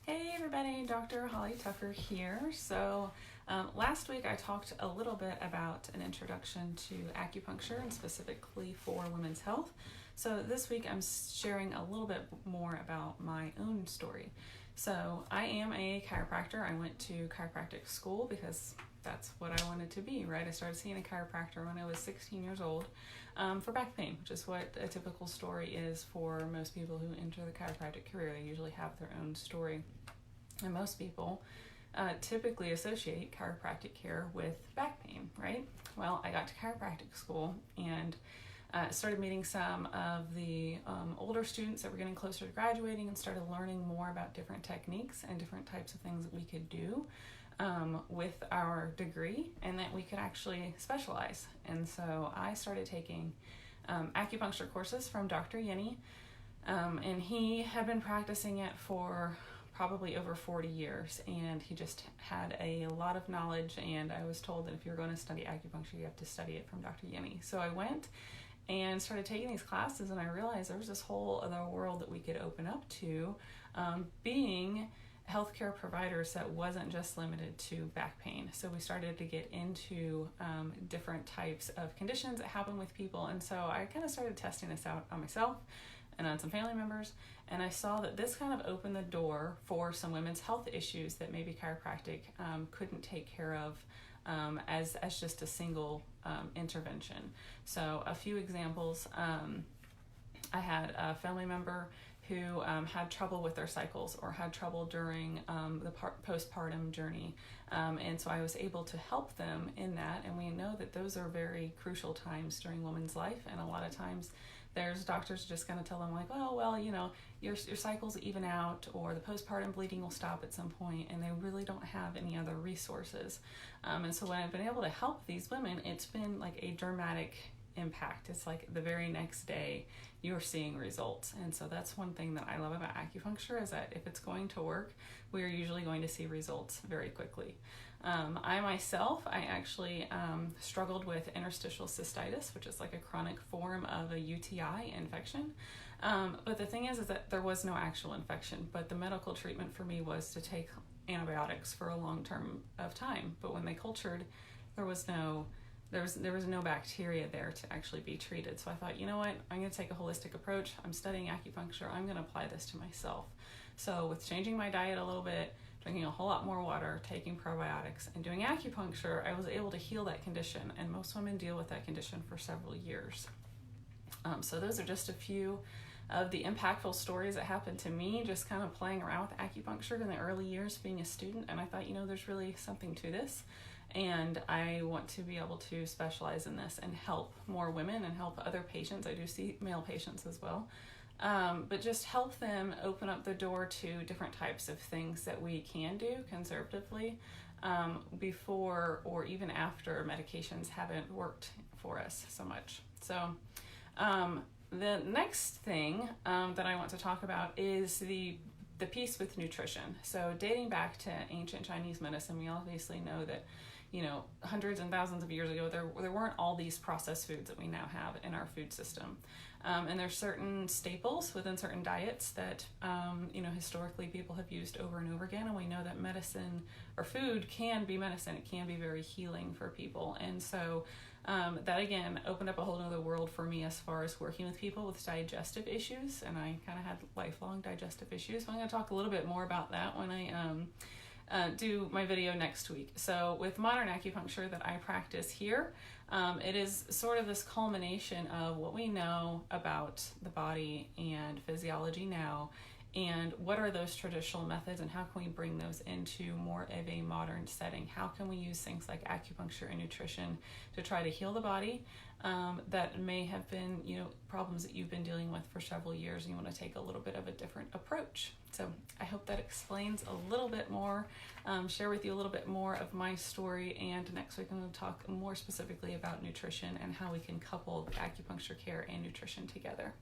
Hey everybody, Dr. Holly Tucker here. So last week I talked a little bit about an introduction to acupuncture and specifically for women's health. So this week I'm sharing a little bit more about my own story. So I am a chiropractor. I went to chiropractic school because that's what I wanted to be, right? I started seeing a chiropractor when I was 16 years old for back pain, which is what a typical story is for most people who enter the chiropractic career. They usually have their own story. And most people typically associate chiropractic care with back pain, right? Well, I got to chiropractic school and started meeting some of the older students that were getting closer to graduating and started learning more about different techniques and different types of things that we could do with our degree and that we could actually specialize. And so I started taking acupuncture courses from Dr. Yenny, and he had been practicing it for probably over 40 years, and he just had a lot of knowledge, and I was told that if you're going to study acupuncture, you have to study it from Dr. Yenny. So I went and started taking these classes, and I realized there was this whole other world that we could open up to being healthcare providers that wasn't just limited to back pain. So we started to get into different types of conditions that happen with people, and so I kind of started testing this out on myself and on some family members, and I saw that this kind of opened the door for some women's health issues that maybe chiropractic couldn't take care of as just a single intervention. So a few examples, I had a family member who had trouble with their cycles or had trouble during the postpartum journey. And so I was able to help them in that. And we know that those are very crucial times during women's life. And a lot of times there's doctors just going to tell them like, oh, well, you know, your cycles even out or the postpartum bleeding will stop at some point, and they really don't have any other resources. And so when I've been able to help these women, it's been like a dramatic impact. It's like the very next day you're seeing results. And so that's one thing that I love about acupuncture is that if it's going to work, we are usually going to see results very quickly. I myself, I actually struggled with interstitial cystitis, which is like a chronic form of a UTI infection. But the thing is that there was no actual infection, but the medical treatment for me was to take antibiotics for a long term of time. But when they cultured, there was no bacteria there to actually be treated. So I thought, you know what, I'm going to take a holistic approach. I'm studying acupuncture. I'm going to apply this to myself. So with changing my diet a little bit, drinking a whole lot more water, taking probiotics, and doing acupuncture, I was able to heal that condition. And most women deal with that condition for several years. So those are just a few of the impactful stories that happened to me, just kind of playing around with acupuncture in the early years being a student. And I thought, you know, there's really something to this. And I want to be able to specialize in this and help more women and help other patients. I do see male patients as well. But just help them open up the door to different types of things that we can do conservatively before or even after medications haven't worked for us so much. So the next thing that I want to talk about is the piece with nutrition. So dating back to ancient Chinese medicine, we obviously know that, you know, hundreds and thousands of years ago, there weren't all these processed foods that we now have in our food system. And there's certain staples within certain diets that, you know, historically people have used over and over again. And we know that medicine or food can be medicine. It can be very healing for people. And so that, again, opened up a whole other world for me as far as working with people with digestive issues. And I kind of had lifelong digestive issues. So I'm going to talk a little bit more about that when I do my video next week. So with modern acupuncture that I practice here, it is sort of this culmination of what we know about the body and physiology now, and what are those traditional methods and how can we bring those into more of a modern setting? How can we use things like acupuncture and nutrition to try to heal the body that may have been, you know, problems that you've been dealing with for several years and you want to take a little bit of a different approach. So I hope that explains a little bit more, share with you a little bit more of my story, and next week I'm going to talk more specifically about nutrition and how we can couple acupuncture care and nutrition together.